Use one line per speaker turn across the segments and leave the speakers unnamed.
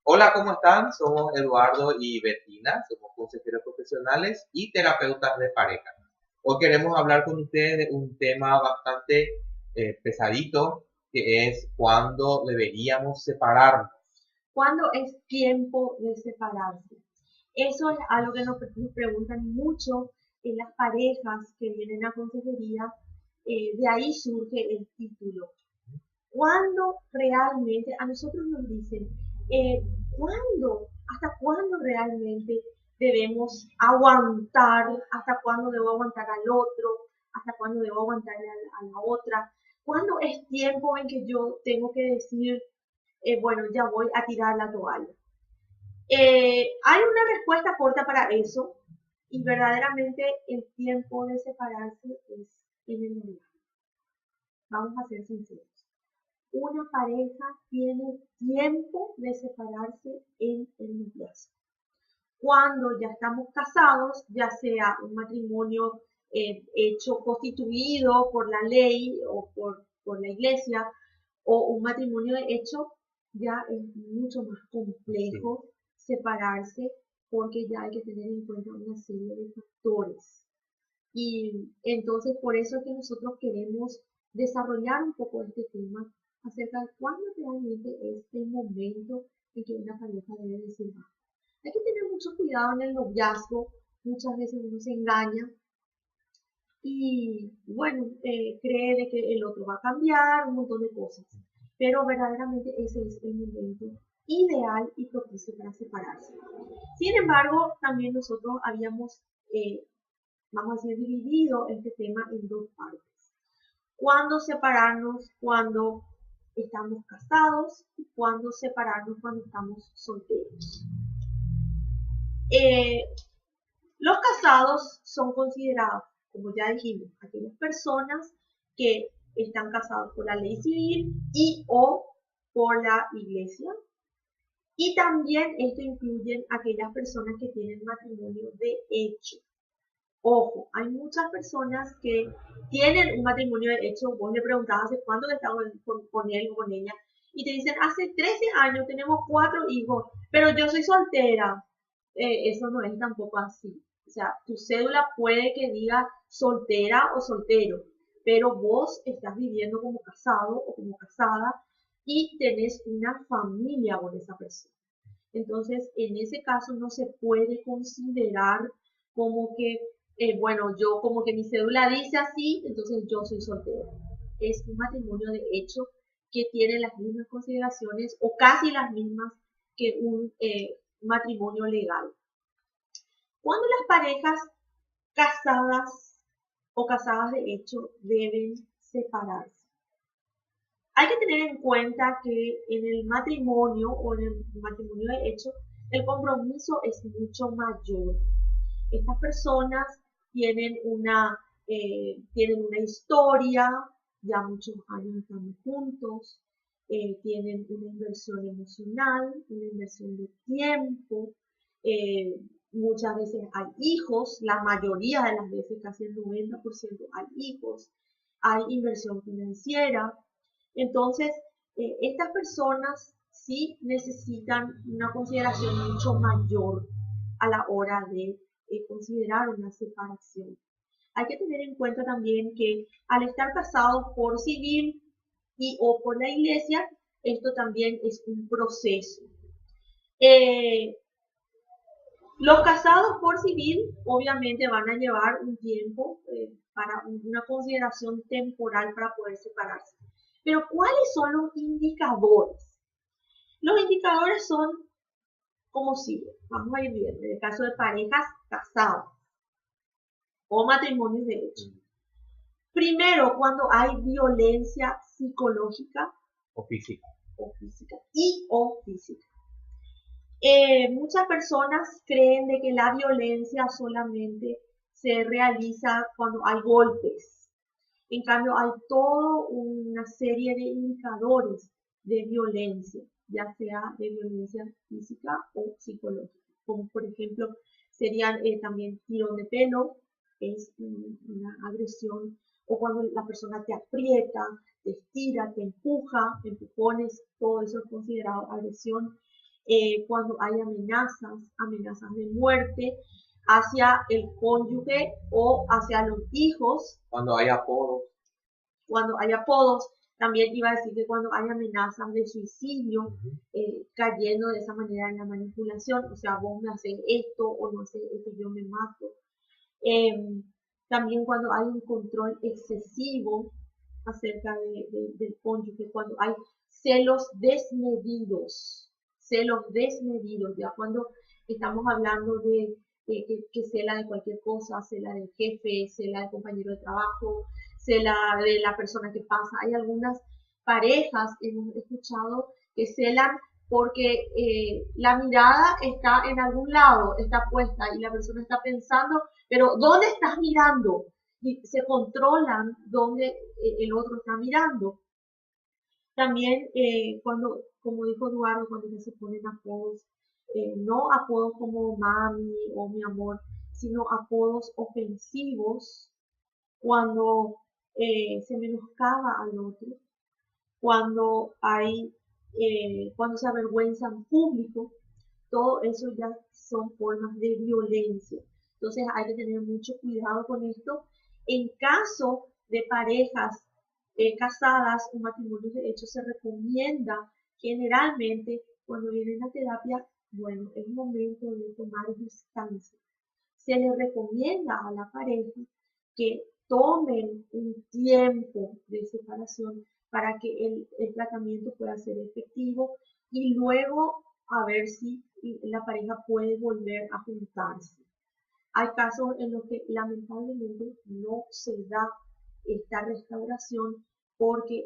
Hola, ¿cómo están? Somos Eduardo y Bettina, somos consejeros profesionales y terapeutas de pareja. Hoy queremos hablar con ustedes de un tema bastante pesadito, que es cuándo deberíamos separarnos.
¿Cuándo es tiempo de separarse? Eso es algo que nos preguntan mucho en las parejas que vienen a consejería. De ahí surge el título. ¿Cuándo realmente, a nosotros nos dicen, hasta cuándo realmente debemos aguantar, hasta cuándo debo aguantar al otro, hasta cuándo debo aguantar a la otra? ¿Cuándo es tiempo en que yo tengo que decir, bueno, ya voy a tirar la toalla? Hay una respuesta corta para eso y verdaderamente el tiempo de separarse es en el noviazgo. Vamos a ser sinceros. Una pareja tiene tiempo de separarse en el noviazgo. Cuando ya estamos casados, ya sea un matrimonio hecho, constituido por la ley o por la iglesia, o un matrimonio de hecho, ya es mucho más
Sí.
complejo separarse porque ya hay que tener en cuenta una serie de factores. Y entonces por eso es que nosotros queremos desarrollar un poco este tema acerca de cuándo realmente es el momento en que una pareja debe decir basta. Hay que tener mucho cuidado en el noviazgo, muchas veces uno se engaña y bueno, cree de que el otro va a cambiar, un montón de cosas. Pero verdaderamente ese es el momento ideal y propicio para separarse. Sin embargo, también nosotros habíamos, vamos a decir, dividido este tema en dos partes. ¿Cuándo separarnos cuando estamos casados y cuándo separarnos cuando estamos solteros? Eh, Los casados son considerados, como ya dijimos, aquellas personas que están casados por la ley civil y o por la iglesia. Y también esto incluye aquellas personas que tienen matrimonio de hecho. Ojo, hay muchas personas que tienen un matrimonio de hecho. Vos le preguntabas hace cuánto que estamos con él o con ella y te dicen hace 13 años, tenemos 4 hijos, pero yo soy soltera. Eso no es tampoco así. O sea, tu cédula puede que diga soltera o soltero, pero vos estás viviendo como casado o como casada y tenés una familia con esa persona. Entonces, en ese caso no se puede considerar como que, bueno, yo como que mi cédula dice así, entonces yo soy soltera. Es un matrimonio de hecho que tiene las mismas consideraciones o casi las mismas que un matrimonio legal. Cuando las parejas casadas o casadas de hecho deben separarse. Hay que tener en cuenta que en el matrimonio o en el matrimonio de hecho, el compromiso es mucho mayor. Estas personas tienen una historia, ya muchos años están juntos, tienen una inversión emocional, una inversión de tiempo, eh, muchas veces hay hijos, la mayoría de las veces, casi el 90% hay hijos, hay inversión financiera. Entonces, estas personas sí necesitan una consideración mucho mayor a la hora de considerar una separación. Hay que tener en cuenta también que al estar casados por civil y o por la iglesia, esto también es un proceso. Eh, los casados por civil obviamente van a llevar un tiempo para una consideración temporal para poder separarse. Pero ¿cuáles son los indicadores? Los indicadores son como sigue. Vamos a ir viendo. En el caso de parejas casadas o matrimonios de hecho. Primero, cuando hay violencia psicológica
O física.
o física y o física. Muchas personas creen de que la violencia solamente se realiza cuando hay golpes. En cambio, hay toda una serie de indicadores de violencia, ya sea de violencia física o psicológica, como por ejemplo serían también tirón de pelo, es una agresión, o cuando la persona te aprieta, te estira, te empuja, empujones, todo eso es considerado agresión. cuando hay amenazas de muerte hacia el cónyuge o hacia los hijos,
Cuando hay apodos,
cuando hay apodos. También iba a decir que cuando hay amenazas de suicidio, cayendo de esa manera en la manipulación, o sea, vos me haces esto o no haces esto, yo me mato. También cuando hay un control excesivo acerca del cónyuge, cuando hay celos desmedidos, ya cuando estamos hablando de que cela de cualquier cosa, cela del jefe, cela del compañero de trabajo, cela de la persona que pasa. Hay algunas parejas, hemos escuchado, que celan porque la mirada está en algún lado, está puesta y la persona está pensando, pero ¿dónde estás mirando? Y se controlan dónde el otro está mirando. También cuando, como dijo Eduardo, cuando ya se ponen apodos, no apodos como mami o mi amor, sino apodos ofensivos, cuando se menoscaba al otro, cuando se avergüenza en público, todo eso ya son formas de violencia. Entonces hay que tener mucho cuidado con esto. En caso de parejas casadas o matrimonios de hecho, se recomienda generalmente cuando vienen a terapia, bueno, es momento de tomar distancia. Se le recomienda a la pareja que tomen un tiempo de separación para que el tratamiento pueda ser efectivo y luego a ver si la pareja puede volver a juntarse. Hay casos en los que lamentablemente no se da esta restauración porque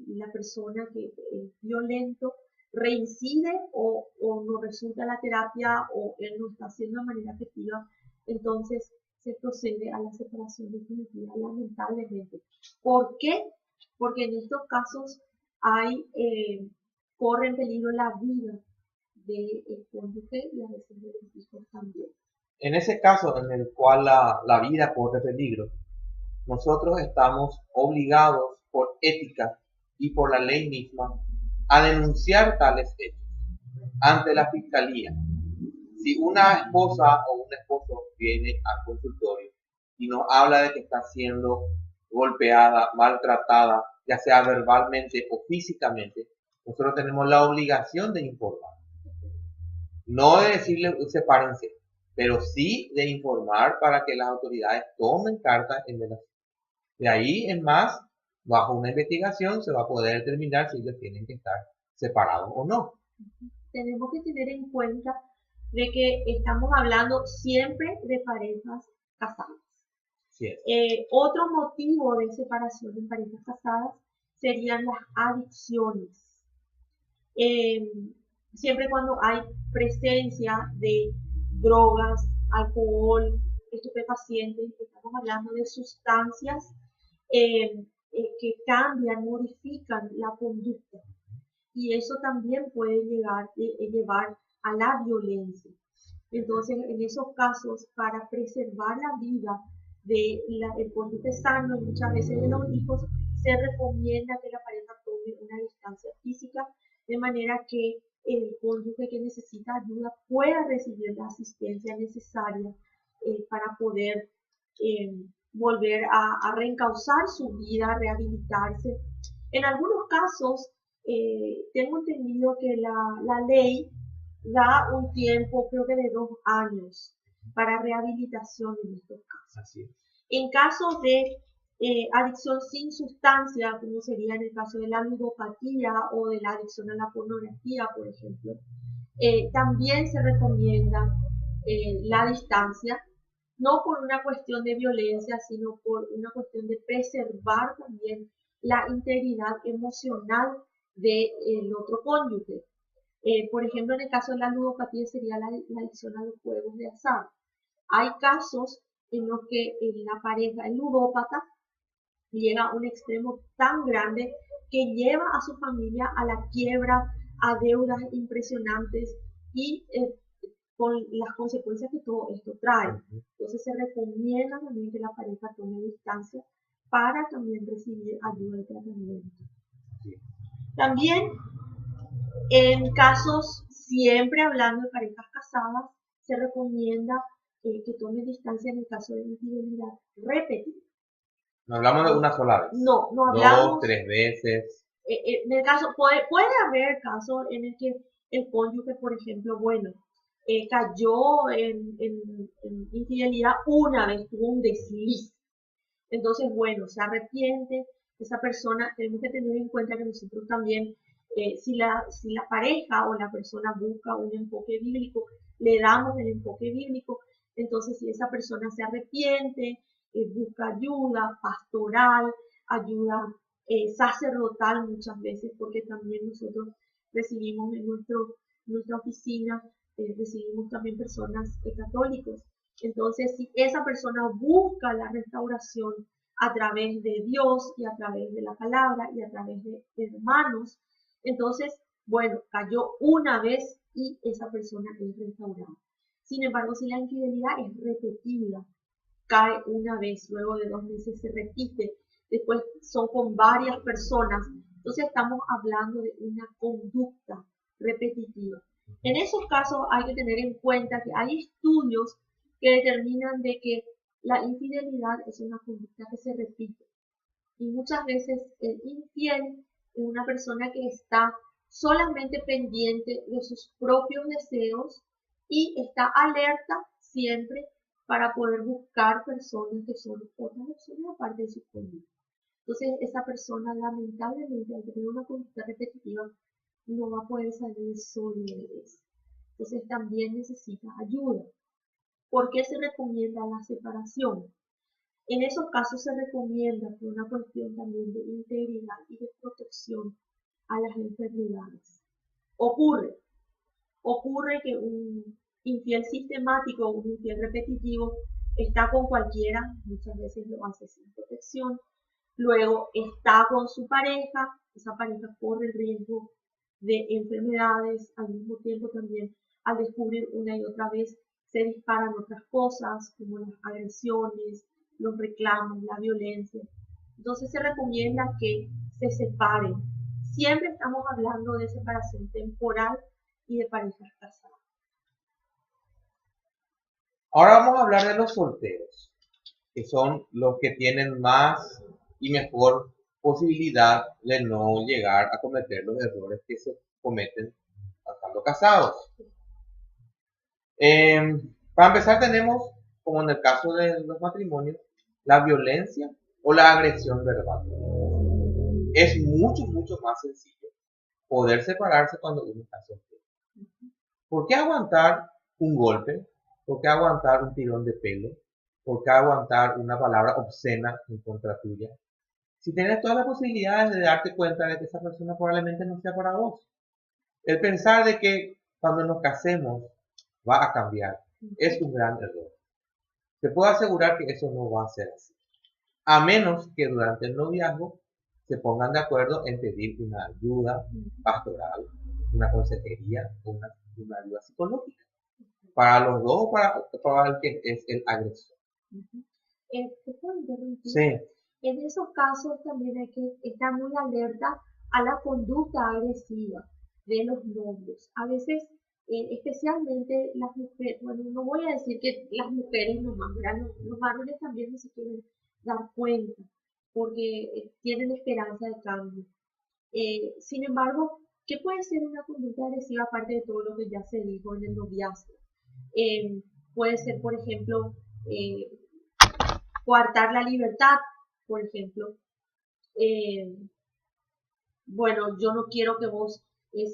la persona que es violento reincide o no resulta la terapia o él no está haciendo de manera efectiva, entonces se procede a la separación definitiva, lamentablemente. ¿Por qué? Porque en estos casos corre en peligro la vida del cónyuge y a veces de los hijos también.
en ese caso en el cual la vida corre peligro, nosotros estamos obligados por ética y por la ley misma a denunciar tales hechos ante la fiscalía. Si una esposa o un esposo viene al consultorio y nos habla de que está siendo golpeada, maltratada, ya sea verbalmente o físicamente, nosotros tenemos la obligación de informar. No de decirle sepárense, pero sí de informar para que las autoridades tomen cartas en el asunto. De ahí en más, bajo una investigación se va a poder determinar si ellos tienen que estar separados o no.
Tenemos que tener en cuenta de que estamos hablando siempre de parejas casadas.
Sí es.
Otro motivo de separación en parejas casadas serían las adicciones. Siempre cuando hay presencia de drogas, alcohol, estupefacientes, estamos hablando de sustancias que cambian, modifican la conducta. Y eso también puede llevar a la violencia. Entonces, en esos casos, para preservar la vida del cónyuge sano y muchas veces de los hijos, se recomienda que la pareja tome una distancia física de manera que el cónyuge que necesita ayuda pueda recibir la asistencia necesaria para poder volver a reencauzar su vida, rehabilitarse. En algunos casos, tengo entendido que la ley da un tiempo, creo que de 2 años, para rehabilitación en estos casos.
Así es.
En casos de adicción sin sustancia, como sería en el caso de la ludopatía o de la adicción a la pornografía, por ejemplo, también se recomienda la distancia, no por una cuestión de violencia, sino por una cuestión de preservar también la integridad emocional del otro cónyuge. Por ejemplo, en el caso de la ludopatía sería la adicción a los juegos de azar. Hay casos en los que la pareja, el ludópata, llega a un extremo tan grande que lleva a su familia a la quiebra, a deudas impresionantes y con las consecuencias que todo esto trae. Entonces se recomienda también que la pareja tome distancia para también recibir ayuda y tratamiento. También en casos siempre hablando de parejas casadas, se recomienda que tomen distancia en el caso de infidelidad repetida.
No hablamos de una sola vez.
No, no
Dos,
hablamos.
3 veces.
En el caso, puede haber casos en el que el cónyuge, por ejemplo, bueno, cayó en infidelidad una vez, tuvo un desliz. Entonces, bueno, se arrepiente, esa persona, tenemos que tener en cuenta que nosotros también, si la pareja o la persona busca un enfoque bíblico, le damos el enfoque bíblico. Entonces, si esa persona se arrepiente, busca ayuda pastoral, ayuda sacerdotal muchas veces, porque también nosotros recibimos en nuestra oficina, recibimos también personas católicos. Entonces, si esa persona busca la restauración a través de Dios y a través de la palabra y a través de hermanos, entonces, bueno, cayó una vez y esa persona es restaurada. Sin embargo, si la infidelidad es repetida, cae una vez, luego de 2 meses se repite, después son con varias personas, entonces estamos hablando de una conducta repetitiva. En esos casos hay que tener en cuenta que hay estudios que determinan de que la infidelidad es una conducta que se repite. Y muchas veces el infiel es una persona que está solamente pendiente de sus propios deseos y está alerta siempre para poder buscar personas que son otras opciones aparte de su cónyuge. Entonces, esa persona lamentablemente al tener una conducta repetitiva no va a poder salir sola de eso. Entonces, también necesita ayuda. ¿Por qué se recomienda la separación? En esos casos se recomienda por una cuestión también de integridad y de protección a las enfermedades. Ocurre que un infiel sistemático o un infiel repetitivo está con cualquiera, muchas veces lo hace sin protección, luego está con su pareja, esa pareja corre el riesgo de enfermedades, al mismo tiempo también al descubrir una y otra vez se disparan otras cosas como las agresiones, los reclamos, la violencia. Entonces se recomienda que se separen. Siempre estamos hablando de separación temporal y de parejas casadas.
Ahora vamos a hablar de los solteros, que son los que tienen más y mejor posibilidad de no llegar a cometer los errores que se cometen estando casados. Para empezar tenemos, como en el caso de los matrimonios, la violencia o la agresión verbal. Es mucho más sencillo poder separarse cuando uno está soltero. ¿Por qué aguantar un golpe? ¿Por qué aguantar un tirón de pelo? ¿Por qué aguantar una palabra obscena en contra tuya? Si tienes todas las posibilidades de darte cuenta de que esa persona probablemente no sea para vos. El pensar de que cuando nos casemos va a cambiar es un gran error. Te puedo asegurar que eso no va a ser así. A menos que durante el noviazgo se pongan de acuerdo en pedir una ayuda pastoral, una consejería, una ayuda psicológica. Para los dos o para el que es el agresor. Sí.
En esos casos también hay que estar muy alerta a la conducta agresiva de los novios. A veces, especialmente las mujeres, bueno, no voy a decir que las mujeres nomás, los varones también no se quieren dar cuenta porque tienen esperanza de cambio. Sin embargo, ¿qué puede ser una conducta agresiva aparte de todo lo que ya se dijo en el noviazgo? Puede ser, por ejemplo, coartar la libertad, por ejemplo. Bueno, yo no quiero que vos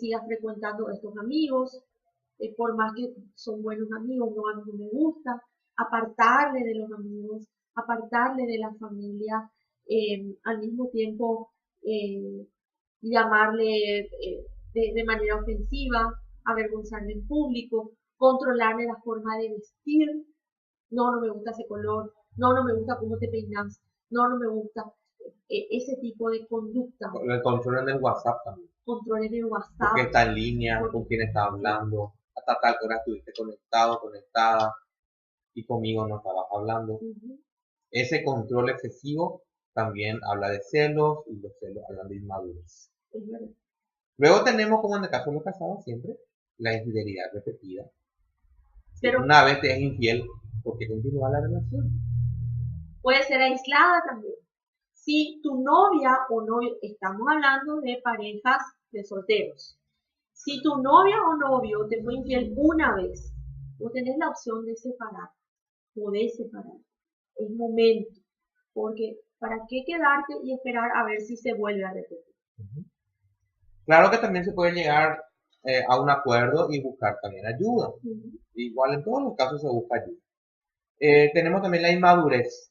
sigas frecuentando a estos amigos, por más que son buenos amigos, no, a mí no me gusta. Apartarle de los amigos, apartarle de la familia, al mismo tiempo llamarle de manera ofensiva, avergonzarle en público, controlarle la forma de vestir. No, no me gusta ese color. No, no me gusta cómo te peinas. No, no me gusta ese tipo de conducta.
El control en el WhatsApp también.
Control en el WhatsApp.
Porque está en línea, con quién está hablando, hasta tal hora estuviste conectado, conectada, y conmigo no estabas hablando. Ese control excesivo también habla de celos, y los celos hablan de inmadurez. Luego tenemos, como en el caso de los casados siempre, la infidelidad repetida. Si
Pero
una vez te es infiel, ¿por qué continúa la relación?
puede ser aislada también. Si tu novia o novio, estamos hablando de parejas de solteros. Si tu novia o novio te fue infiel una vez, vos tenés la opción de separar, podés separar. Es momento, porque ¿para qué quedarte y esperar a ver si se vuelve a repetir?
Claro que también se puede llegar a un acuerdo y buscar también ayuda. Igual en todos los casos se busca ayuda. Tenemos también la inmadurez.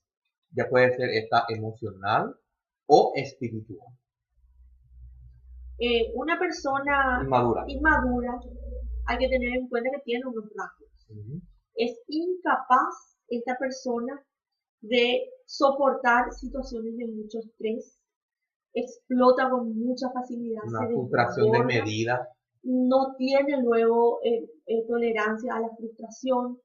Ya puede ser esta emocional o espiritual.
Una persona
Inmadura.
inmadura hay que tener en cuenta que tiene unos rasgos. Es incapaz esta persona de soportar situaciones de mucho estrés, explota con mucha facilidad,
Una
se
frustración
desborda,
desmedida.
no tiene luego tolerancia a la frustración,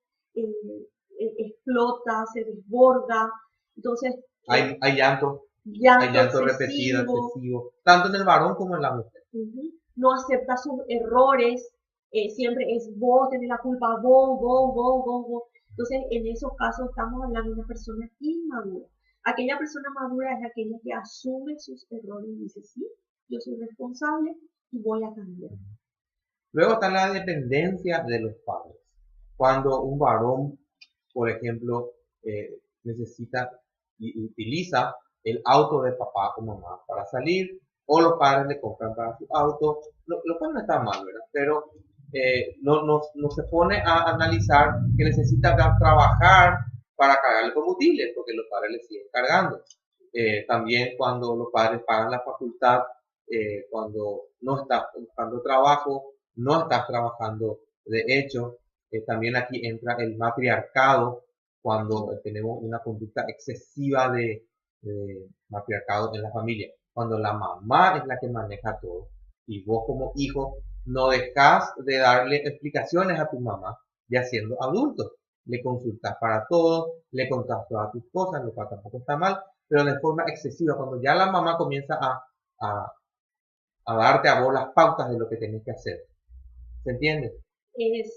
explota, se desborda, entonces
Hay llanto
llanto
repetido,
excesivo,
excesivo, tanto en el varón como en la mujer.
no acepta sus errores, siempre es vos tenés la culpa, vos. Entonces, en esos casos estamos hablando de una persona inmadura. Aquella persona madura es aquella que asume sus errores y dice, sí, yo soy responsable y voy a cambiar.
Luego está la dependencia de los padres. Cuando un varón, por ejemplo, necesita y utiliza el auto de papá o mamá para salir, o los padres le compran para su auto, lo cual no está mal, ¿verdad? Pero no se pone a analizar que necesita trabajar para cargar el combustible, porque los padres le siguen cargando. También cuando los padres pagan la facultad, cuando no estás buscando trabajo, no estás trabajando de hecho. También aquí entra el matriarcado, cuando tenemos una conducta excesiva de matriarcado en la familia. Cuando la mamá es la que maneja todo y vos como hijo no dejas de darle explicaciones a tu mamá ya siendo adulto. Le consultas para todo, le contás todas tus cosas, lo cual tampoco está mal, pero de forma excesiva, cuando ya la mamá comienza a, a darte a vos las pautas de lo que tenés que hacer. ¿Se entiende?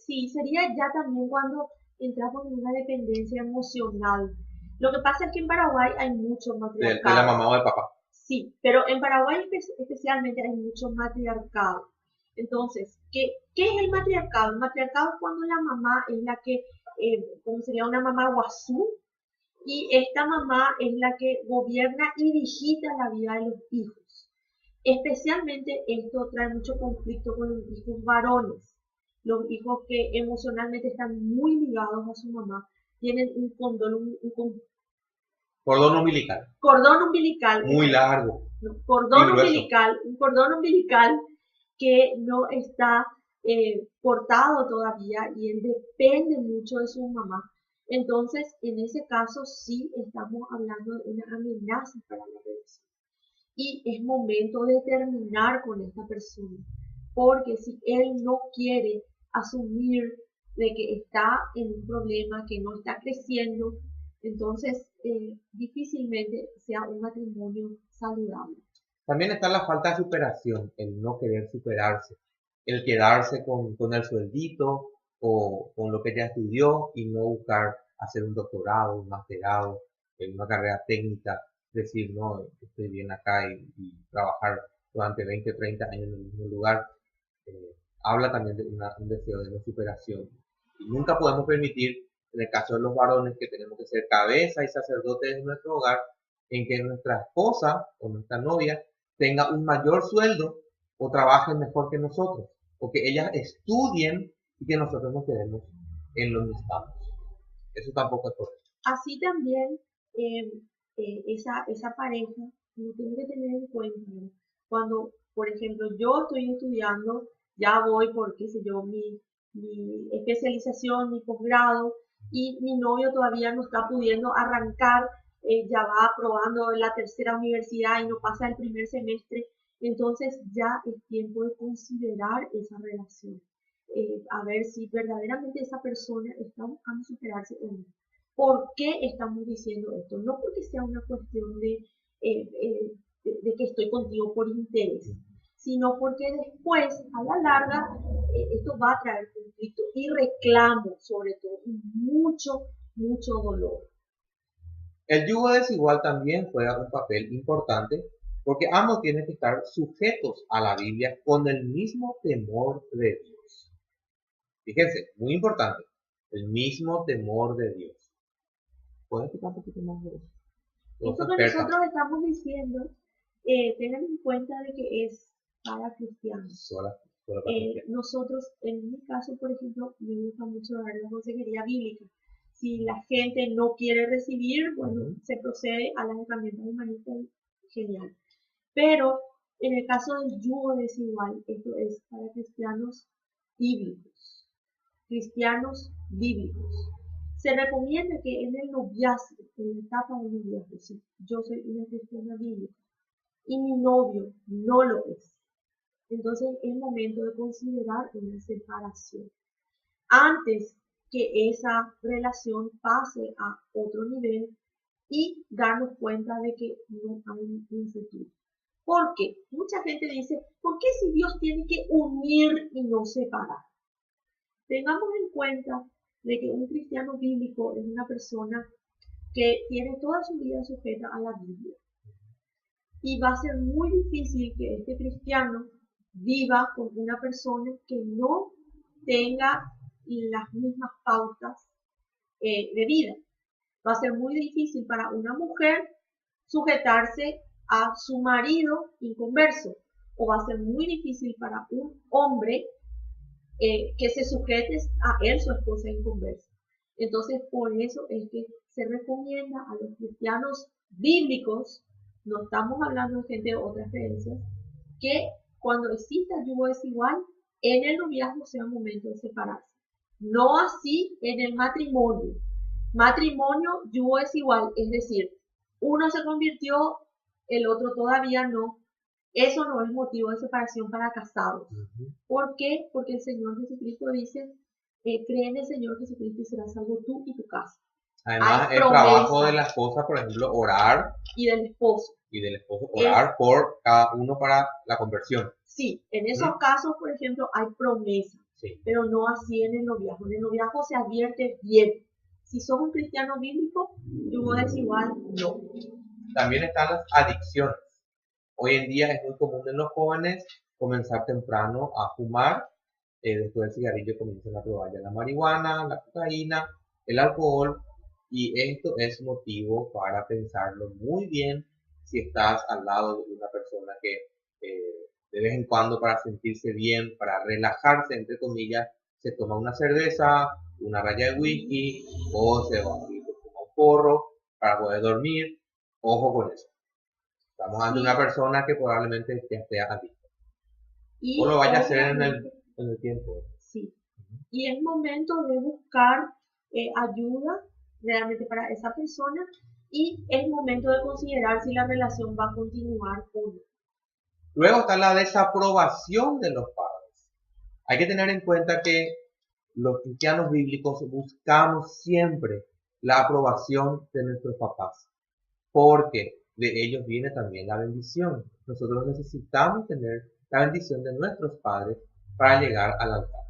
Sí, sería ya también cuando entramos en una dependencia emocional. Lo que pasa es que en Paraguay hay mucho
De la
matriarcado.
mamá o del papá.
Sí, pero en Paraguay especialmente hay mucho matriarcado. Entonces, ¿qué es el matriarcado? El matriarcado es cuando la mamá es la que, como sería una mamá guazú, y esta mamá es la que gobierna y digita la vida de los hijos. Especialmente esto trae mucho conflicto con los hijos varones. Los hijos que emocionalmente están muy ligados a su mamá tienen un
Cordón umbilical.
cordón umbilical,
Muy largo.
cordón
Y grueso.
umbilical, un cordón umbilical que no está cortado todavía y él depende mucho de su mamá. Entonces, en ese caso sí estamos hablando de una amenaza para la relación. Y es momento de terminar con esta persona, porque si él no quiere asumir de que está en un problema, que no está creciendo, entonces difícilmente sea un matrimonio saludable.
También está la falta de superación, el no querer superarse, el quedarse con el sueldito o con lo que ya estudió y no buscar hacer un doctorado, un masterado, una carrera técnica, decir, no, estoy bien acá y trabajar durante 20, 30 años en el mismo lugar. Habla también de un deseo de no superación. Y nunca podemos permitir, en el caso de los varones, que tenemos que ser cabeza y sacerdotes de nuestro hogar, en que nuestra esposa o nuestra novia tenga un mayor sueldo o trabajen mejor que nosotros, o que ellas estudien y que nosotros nos quedemos en donde estamos. Eso tampoco es correcto.
Así también esa pareja no tiene que tener en cuenta, ¿no? Cuando, por ejemplo, yo estoy estudiando, ya voy por, qué sé yo, mi especialización, mi posgrado, y mi novio todavía no está pudiendo arrancar, ya va aprobando la tercera universidad y no pasa el primer semestre, entonces ya es tiempo de considerar esa relación. A ver si verdaderamente esa persona está buscando superarse o no. ¿Por qué estamos diciendo esto? No porque sea una cuestión de que estoy contigo por interés, sino porque después, a la larga, esto va a traer conflicto y reclamo, sobre todo, y mucho, mucho dolor.
El yugo desigual también juega un papel importante porque ambos tienen que estar sujetos a la Biblia con el mismo temor de Dios. Fíjense, muy importante, el mismo temor de Dios. ¿Puedes explicar un poquito más de eso?
Esto que nosotros estamos diciendo, tengan en cuenta de que es para cristianos.
Sola para cristianos.
Nosotros, en mi caso, por ejemplo, me gusta mucho dar la consejería bíblica. Si la gente no quiere recibir, bueno, se procede a las herramientas humanistas, genial. Pero en el caso del yugo desigual, esto es para cristianos bíblicos. Cristianos bíblicos. Se recomienda que en el noviazgo, en la etapa del noviazgo, si yo soy una cristiana bíblica y mi novio no lo es, entonces es momento de considerar una separación antes que esa relación pase a otro nivel y darnos cuenta de que no hay un futuro. Porque mucha gente dice, ¿por qué si Dios tiene que unir y no separar? Tengamos en cuenta de que un cristiano bíblico es una persona que tiene toda su vida sujeta a la Biblia. Y va a ser muy difícil que este cristiano viva con una persona que no tenga las mismas pautas de vida. Va a ser muy difícil para una mujer sujetarse a su marido inconverso, o va a ser muy difícil para un hombre que se sujete a él, su esposa inconversa. Entonces, por eso es que se recomienda a los cristianos bíblicos, no estamos hablando de gente de otras creencias, que cuando exista yugo desigual, en el noviazgo sea un momento de separarse. No así en el matrimonio. Matrimonio, yugo desigual, es decir, uno se convirtió, el otro todavía no. Eso no es motivo de separación para casados. ¿Por qué? Porque el Señor Jesucristo dice, cree en el Señor Jesucristo y serás salvo tú y tu casa.
Además, el trabajo de la esposa, por ejemplo, orar.
Y del esposo.
Y del esposo, orar por cada uno para la conversión.
Sí, en esos casos, por ejemplo, hay promesa. Sí. Pero no así en el noviazgo. En el noviazgo se advierte bien. Si sos un cristiano bíblico, yugo desigual, no.
También están las adicciones. Hoy en día es muy común en los jóvenes comenzar temprano a fumar. Después del cigarrillo comienzan a probar ya la marihuana, la cocaína, el alcohol. Y esto es motivo para pensarlo muy bien si estás al lado de una persona que de vez en cuando, para sentirse bien, para relajarse, entre comillas, se toma una cerveza, una raya de whisky o se va a un porro para poder dormir. Ojo con eso. Estamos ante una persona que probablemente ya esté adicta. O lo vaya a hacer en el tiempo.
Sí. Y es momento de buscar ayuda realmente para esa persona y es momento de considerar si la relación va a continuar o no.
Luego está la desaprobación de los padres. Hay que tener en cuenta que los cristianos bíblicos buscamos siempre la aprobación de nuestros papás, porque de ellos viene también la bendición. Nosotros necesitamos tener la bendición de nuestros padres para llegar al altar.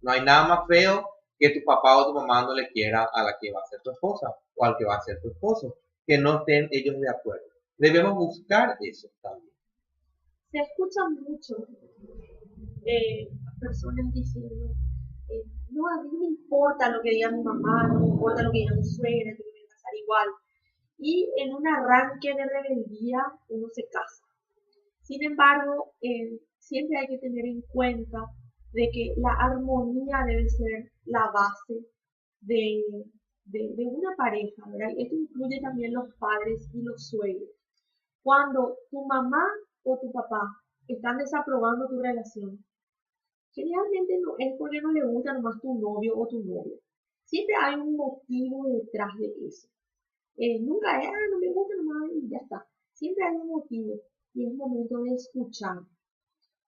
No hay nada más feo que tu papá o tu mamá no le quiera a la que va a ser tu esposa o al que va a ser tu esposo, que no estén ellos de acuerdo. Debemos buscar eso también.
Se escucha mucho personas diciendo, no, a mí no me importa lo que diga mi mamá, no me importa lo que diga mi suegra, que me voy a casar igual. Y en un arranque de rebeldía uno se casa. Sin embargo, siempre hay que tener en cuenta de que la armonía debe ser la base de una pareja, ¿verdad? Esto incluye también los padres y los suegros. Cuando tu mamá o tu papá están desaprobando tu relación, generalmente no es porque no le gusta nomás tu novio o tu novia. Siempre hay un motivo detrás de eso. Nunca es, no me gusta nomás y ya está. Siempre hay un motivo y es momento de escuchar.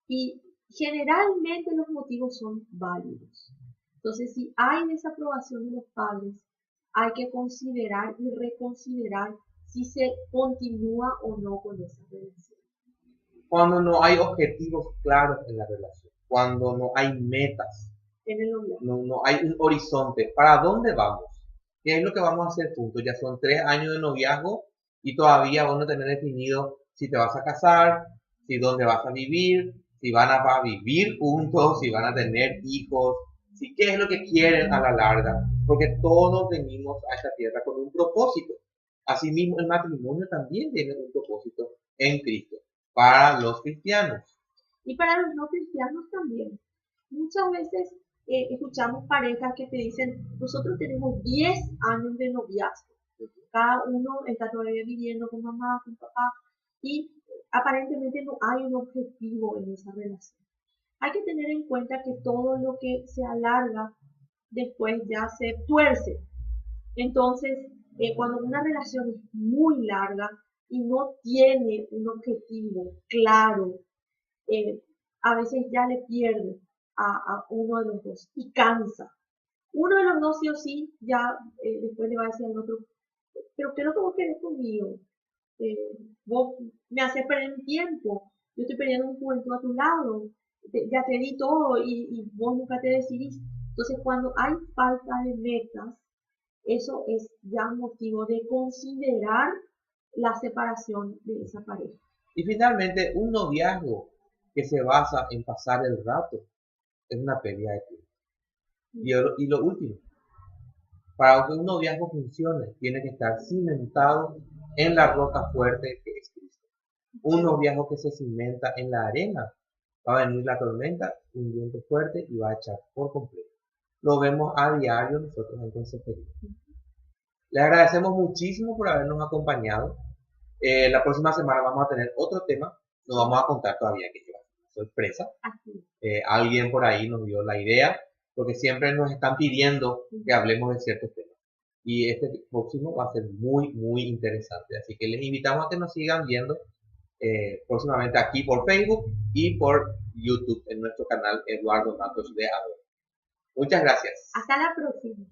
Y generalmente los motivos son válidos. Entonces, si hay desaprobación de los padres, hay que considerar y reconsiderar si se continúa o no con esa relación.
Cuando no hay objetivos claros en la relación, cuando no hay metas,
en el noviazgo.
no hay un horizonte. ¿Para dónde vamos? ¿Qué es lo que vamos a hacer juntos? Ya son 3 años de noviazgo y todavía vos no tenés definido si te vas a casar, si dónde vas a vivir, si van a vivir juntos, si van a tener hijos, si qué es lo que quieren a la larga, porque todos venimos a esta tierra con un propósito. Asimismo, el matrimonio también tiene un propósito en Cristo, para los cristianos.
Y para los no cristianos también. Muchas veces escuchamos parejas que te dicen, nosotros tenemos 10 años de noviazgo. Cada uno está todavía viviendo con mamá, con papá, y aparentemente no hay un objetivo en esa relación. Hay que tener en cuenta que todo lo que se alarga después ya se tuerce. Entonces, cuando una relación es muy larga y no tiene un objetivo claro, eh, a veces ya le pierde a uno de los dos y cansa. Uno de los dos sí o sí ya después le va a decir al otro, pero ¿qué es lo que vos querés conmigo? Vos me haces perder mi tiempo, yo estoy perdiendo mi juventud a tu lado, ya te di todo y vos nunca te decidís. Entonces cuando hay falta de metas, eso es ya un motivo de considerar la separación de esa pareja.
Y finalmente, un noviazgo que se basa en pasar el rato es una pérdida de tiempo. Y lo último, para que un noviazgo funcione, tiene que estar cimentado en la roca fuerte que es Cristo. Un noviazgo que se cimenta en la arena, va a venir la tormenta, un viento fuerte y va a echar por completo. Lo vemos a diario nosotros en consejería. Les agradecemos muchísimo por habernos acompañado. La próxima semana vamos a tener otro tema. No vamos a contar todavía que lleva una sorpresa. Alguien por ahí nos dio la idea, porque siempre nos están pidiendo que hablemos de ciertos temas. Y este próximo va a ser muy, muy interesante. Así que les invitamos a que nos sigan viendo próximamente aquí por Facebook y por YouTube en nuestro canal Eduardo Matos de Ado. Muchas gracias.
Hasta la próxima.